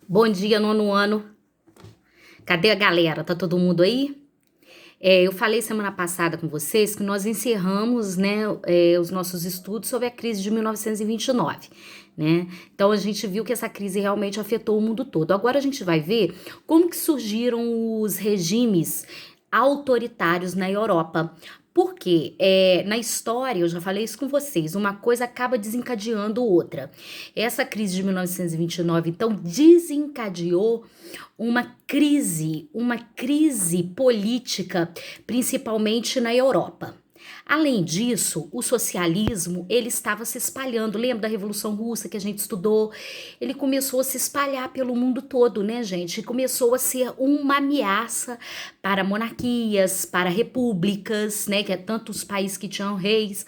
Bom dia, nono ano. Cadê a galera? Tá todo mundo aí? Eu falei semana passada com vocês que nós encerramos, né, os nossos estudos sobre a crise de 1929, né? Então a gente viu que essa crise realmente afetou o mundo todo. Agora a gente vai ver como que surgiram os regimes autoritários na Europa. Porque na história, eu já falei isso com vocês, uma coisa acaba desencadeando outra. Essa crise de 1929, então, desencadeou uma crise política, principalmente na Europa. Além disso, o socialismo, ele estava se espalhando. Lembra da Revolução Russa que a gente estudou? Ele começou a se espalhar pelo mundo todo, né, gente? E começou a ser uma ameaça para monarquias, para repúblicas, né, que é tanto os países que tinham reis,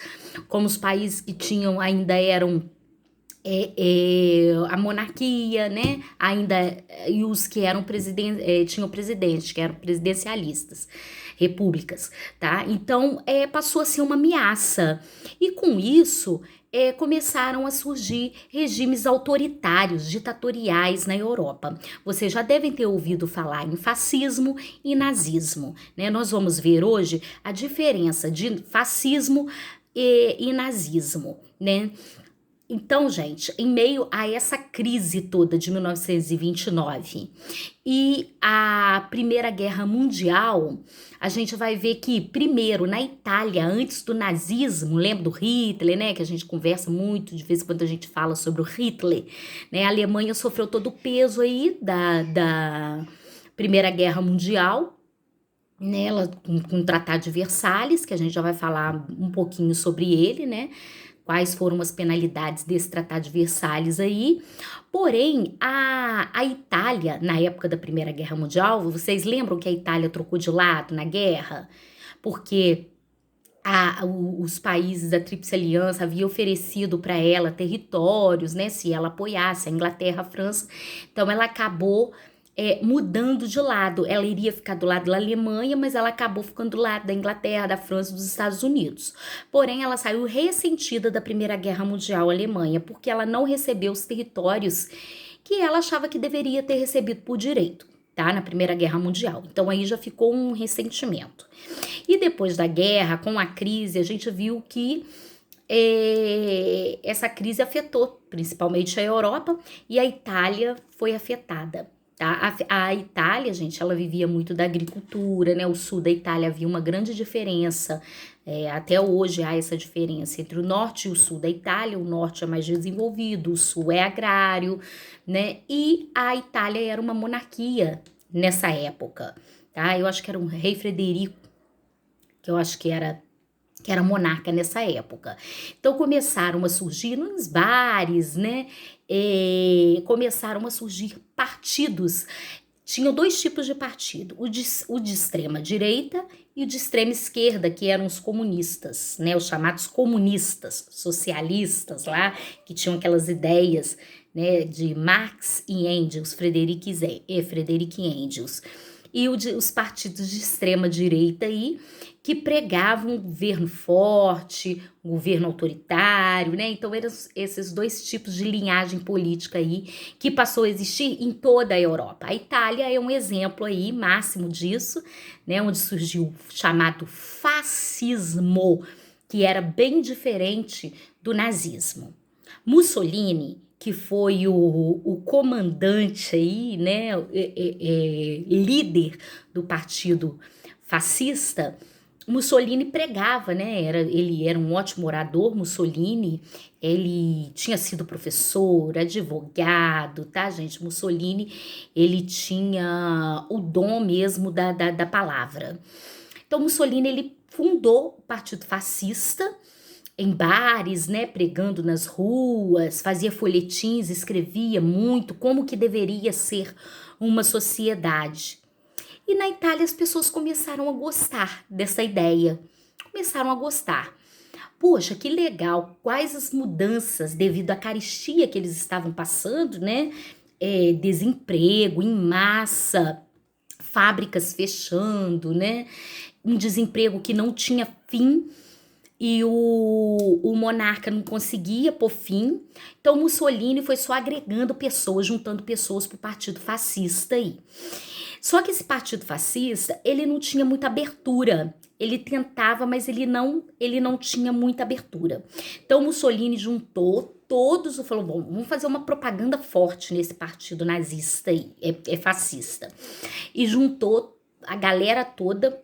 como os países que tinham ainda eram a monarquia, né? Ainda e os que eram tinham presidente, que eram presidencialistas, repúblicas, tá? Então passou a ser uma ameaça e com isso começaram a surgir regimes autoritários, ditatoriais na Europa. Vocês já devem ter ouvido falar em fascismo e nazismo, né? Nós vamos ver hoje a diferença de fascismo e nazismo, né? Então, gente, em meio a essa crise toda de 1929 e a Primeira Guerra Mundial, a gente vai ver que, primeiro, na Itália, antes do nazismo, lembra do Hitler, né? Que a gente conversa muito, de vez em quando a gente fala sobre o Hitler, né? A Alemanha sofreu todo o peso aí da Primeira Guerra Mundial, né? Ela, com o Tratado de Versalhes, que a gente já vai falar um pouquinho sobre ele, né? Quais foram as penalidades desse Tratado de Versalhes aí. Porém, a Itália, na época da Primeira Guerra Mundial, vocês lembram que a Itália trocou de lado na guerra? Porque os países da Tríplice Aliança haviam oferecido para ela territórios, né, se ela apoiasse a Inglaterra, a França. Então, ela acabou mudando de lado. Ela iria ficar do lado da Alemanha, mas ela acabou ficando do lado da Inglaterra, da França e dos Estados Unidos. Porém, ela saiu ressentida da Primeira Guerra Mundial, Alemanha, porque ela não recebeu os territórios que ela achava que deveria ter recebido por direito, tá? Na Primeira Guerra Mundial. Então, aí já ficou um ressentimento. E depois da guerra, com a crise, a gente viu que essa crise afetou principalmente a Europa e a Itália foi afetada. Tá? A Itália, gente, ela vivia muito da agricultura, né? O sul da Itália havia uma grande diferença. Até hoje há essa diferença entre o norte e o sul da Itália. O norte é mais desenvolvido, o sul é agrário, né? E a Itália era uma monarquia nessa época, tá? Eu acho que era um rei Frederico, que eu acho que era monarca nessa época. Então começaram a surgir nos bares, né? Começaram a surgir partidos. Tinham dois tipos de partido, o de extrema direita e o de extrema esquerda, que eram os comunistas, né? Os chamados comunistas, socialistas lá, que tinham aquelas ideias, né, de Marx e Engels, Frederic e Engels. E os partidos de extrema direita aí, que pregavam um governo forte, um governo autoritário, né? Então eram esses dois tipos de linhagem política aí que passou a existir em toda a Europa. A Itália é um exemplo aí máximo disso, né? Onde surgiu o chamado fascismo, que era bem diferente do nazismo. Mussolini, que foi o comandante aí, né, líder do partido fascista. Mussolini pregava, né? Ele era um ótimo orador. Mussolini, ele tinha sido professor, advogado, tá, gente? Mussolini, ele tinha o dom mesmo da palavra. Então, Mussolini, ele fundou o Partido Fascista em bares, né, pregando nas ruas, fazia folhetins, escrevia muito como que deveria ser uma sociedade. E na Itália as pessoas começaram a gostar dessa ideia, começaram a gostar. Poxa, que legal, quais as mudanças devido à carestia que eles estavam passando, né? Desemprego em massa, fábricas fechando, né? Um desemprego que não tinha fim. e o monarca não conseguia por fim, então Mussolini foi só agregando pessoas, juntando pessoas para o partido fascista aí. Só que esse partido fascista, ele não tinha muita abertura. Ele tentava, mas ele não tinha muita abertura. Então Mussolini juntou todos, falou, bom, vamos fazer uma propaganda forte nesse partido nazista aí, fascista. E juntou a galera toda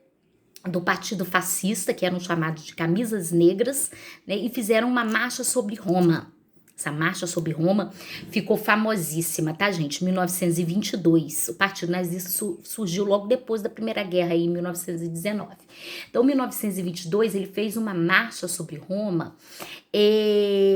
do partido fascista, que eram chamados de camisas negras, né, e fizeram uma marcha sobre Roma. Essa marcha sobre Roma ficou famosíssima, tá, gente? 1922. O Partido Nazista surgiu logo depois da Primeira Guerra, em 1919. Então, em 1922, ele fez uma marcha sobre Roma,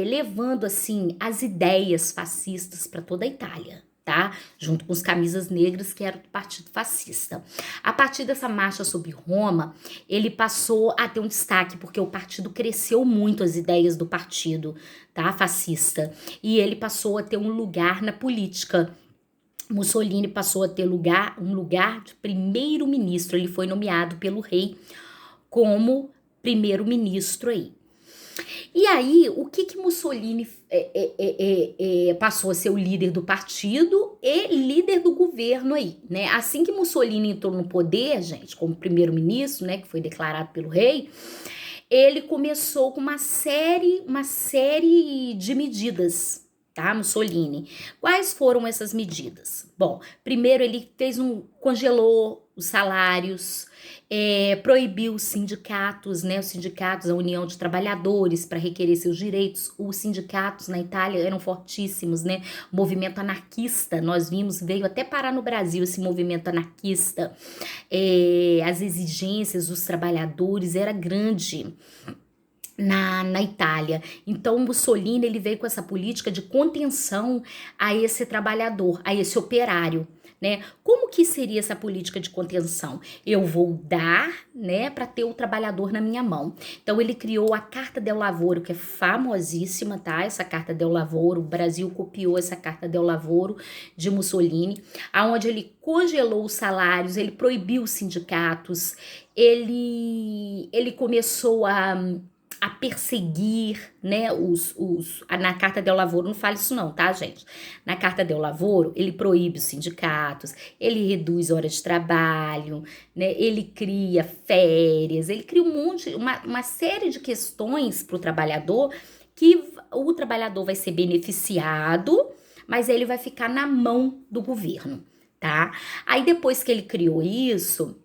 levando, assim, as ideias fascistas para toda a Itália, tá? Junto com os camisas negras, que era do Partido Fascista. A partir dessa marcha sobre Roma, ele passou a ter um destaque, porque o partido cresceu muito, as ideias do partido, tá? Fascista. E ele passou a ter um lugar na política. Mussolini passou a ter um lugar de primeiro-ministro. Ele foi nomeado pelo rei como primeiro-ministro aí. E aí, o que Mussolini passou a ser o líder do partido e líder do governo aí, né? Assim que Mussolini entrou no poder, gente, como primeiro-ministro, né, que foi declarado pelo rei, ele começou com uma série de medidas, tá, Mussolini. Quais foram essas medidas? Bom, primeiro ele congelou os salários, proibiu os sindicatos, né, os sindicatos, a União de Trabalhadores, para requerer seus direitos. Os sindicatos na Itália eram fortíssimos, né, o movimento anarquista, nós vimos, veio até parar no Brasil esse movimento anarquista, as exigências dos trabalhadores era grande na Itália. Então Mussolini ele veio com essa política de contenção a esse trabalhador, a esse operário, né? Como que seria essa política de contenção? Eu vou dar, né, para ter o trabalhador na minha mão. Então ele criou a Carta del Lavoro, que é famosíssima, tá? Essa Carta del Lavoro, o Brasil copiou essa Carta del Lavoro de Mussolini, aonde ele congelou os salários, ele proibiu os sindicatos, ele começou a perseguir, né, na Carta del Lavoro, não fala isso não, tá, gente? Na Carta del Lavoro, ele proíbe os sindicatos, ele reduz horas de trabalho, né, ele cria férias, ele cria uma série de questões para o trabalhador, que o trabalhador vai ser beneficiado, mas ele vai ficar na mão do governo, tá? Aí depois que ele criou isso,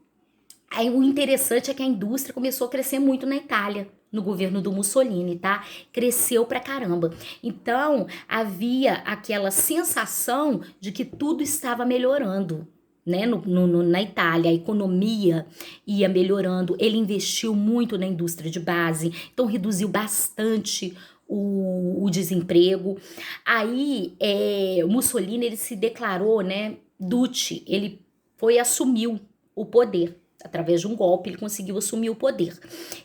aí o interessante é que a indústria começou a crescer muito na Itália, no governo do Mussolini, tá? Cresceu pra caramba. Então, havia aquela sensação de que tudo estava melhorando, né? Na Itália, a economia ia melhorando. Ele investiu muito na indústria de base, então reduziu bastante o desemprego. Aí, o Mussolini, ele se declarou, né, Duce, ele assumiu o poder. Através de um golpe, ele conseguiu assumir o poder.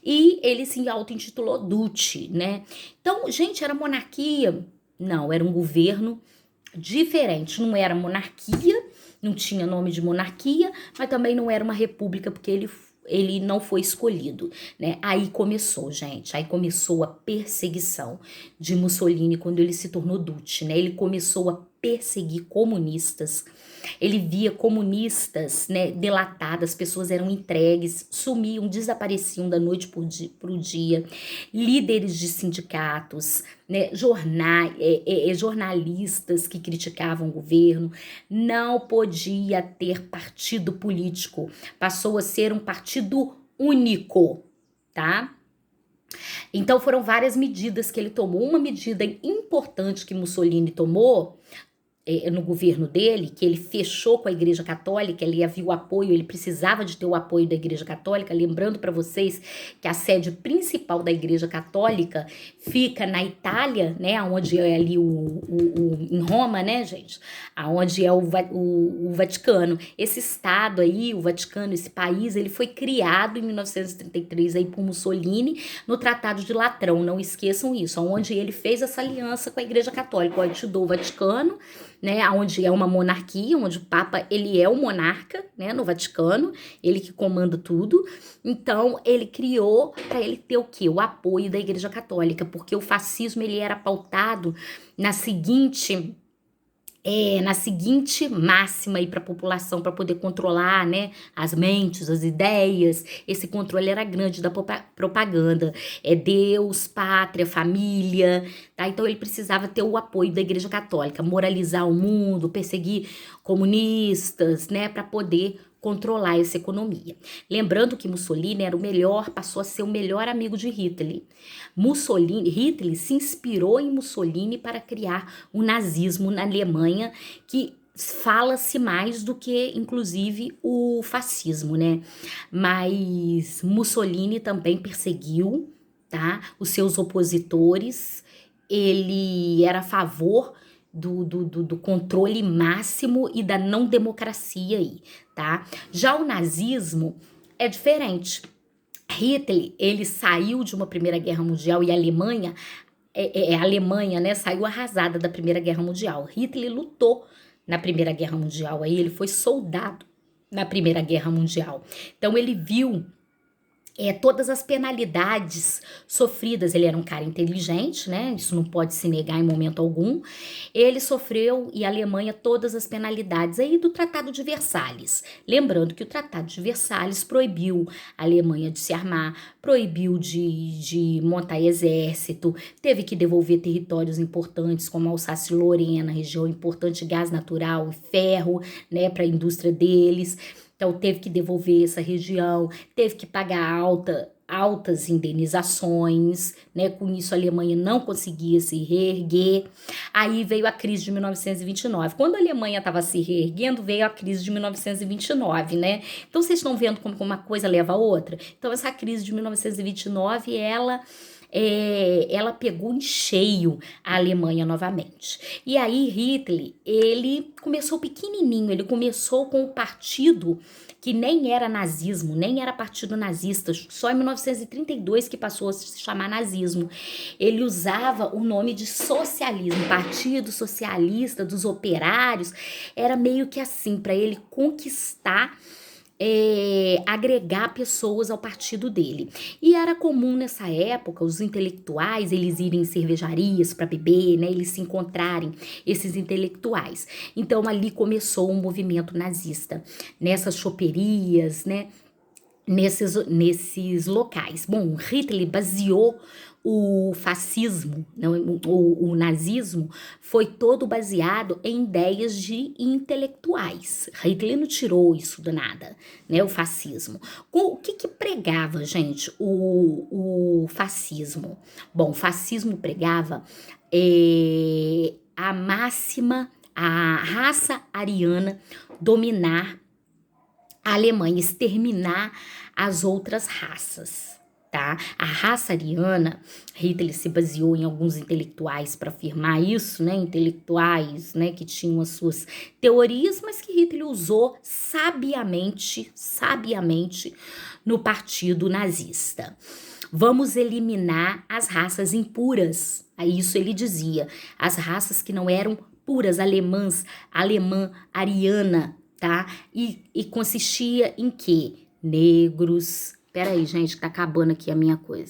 E ele se auto-intitulou Duce, né? Então, gente, era monarquia? Não, era um governo diferente. Não era monarquia, não tinha nome de monarquia, mas também não era uma república, porque ele não foi escolhido, né? Aí começou, gente, aí começou a perseguição de Mussolini quando ele se tornou Duce, né? Ele começou a perseguir comunistas, ele via comunistas, né, delatadas, pessoas eram entregues, sumiam, desapareciam da noite pro dia, líderes de sindicatos, né, jornalistas que criticavam o governo, não podia ter partido político, passou a ser um partido único, tá? Então foram várias medidas que ele tomou. Uma medida importante que Mussolini tomou no governo dele, que ele fechou com a Igreja Católica, ele havia o apoio, ele precisava de ter o apoio da Igreja Católica, lembrando para vocês que a sede principal da Igreja Católica fica na Itália, né, onde é ali em Roma, né, gente, aonde é o Vaticano. Esse estado aí, o Vaticano, esse país, ele foi criado em 1933 aí por Mussolini no Tratado de Latrão, não esqueçam isso, onde ele fez essa aliança com a Igreja Católica, ó, eu te dou o Vaticano, né, onde é uma monarquia, onde o Papa, ele é o monarca, né, no Vaticano, ele que comanda tudo. Então, ele criou para ele ter o quê? O apoio da Igreja Católica, porque o fascismo, ele era pautado na seguinte máxima aí para a população, para poder controlar, né, as mentes, as ideias. Esse controle era grande da propaganda. É Deus, pátria, família, tá? Então ele precisava ter o apoio da Igreja Católica, moralizar o mundo, perseguir comunistas, né, para poder controlar essa economia. Lembrando que Mussolini era o melhor, passou a ser o melhor amigo de Hitler. Hitler se inspirou em Mussolini para criar o nazismo na Alemanha, que fala-se mais do que, inclusive, o fascismo, né? Mas Mussolini também perseguiu, tá, os seus opositores. Ele era a favor do controle máximo e da não democracia aí, tá? Já o nazismo é diferente. Hitler, ele saiu de uma Primeira Guerra Mundial e a Alemanha, né, saiu arrasada da Primeira Guerra Mundial. Hitler lutou na Primeira Guerra Mundial, aí ele foi soldado na Primeira Guerra Mundial. Então ele viu todas as penalidades sofridas. Ele era um cara inteligente, né? Isso não pode se negar em momento algum. Ele sofreu, e a Alemanha, todas as penalidades aí do Tratado de Versalhes. Lembrando que o Tratado de Versalhes proibiu a Alemanha de se armar, proibiu de montar exército, teve que devolver territórios importantes como Alsácia e Lorena, região importante de gás natural e ferro, né, para a indústria deles. Então, teve que devolver essa região, teve que pagar altas indenizações, né? Com isso, a Alemanha não conseguia se reerguer. Aí veio a crise de 1929. Quando a Alemanha estava se reerguendo, veio a crise de 1929, né? Então, vocês estão vendo como uma coisa leva a outra? Então, essa crise de 1929, ela pegou em cheio a Alemanha novamente. E aí Hitler, ele começou pequenininho, ele começou com o partido que nem era nazismo, nem era partido nazista, só em 1932 que passou a se chamar nazismo. Ele usava o nome de socialismo, Partido Socialista dos Operários, era meio que assim, para ele conquistar, agregar pessoas ao partido dele. E era comum nessa época os intelectuais, eles irem em cervejarias para beber, né, eles se encontrarem, esses intelectuais. Então ali começou um movimento nazista, nessas choperias, né, nesses locais. Bom, Hitler baseou o fascismo, não, o nazismo foi todo baseado em ideias de intelectuais. Hitler não tirou isso do nada, né? O fascismo. O que pregava, gente, o fascismo? Bom, o fascismo pregava a máxima, a raça ariana dominar a Alemanha, exterminar as outras raças, tá? A raça ariana, Hitler se baseou em alguns intelectuais para afirmar isso, né? Intelectuais, né, que tinham as suas teorias, mas que Hitler usou sabiamente no partido nazista. Vamos eliminar as raças impuras. Aí isso ele dizia, as raças que não eram puras, alemã, ariana, tá? E consistia em quê? Negros. Peraí, gente, que tá acabando aqui a minha coisa.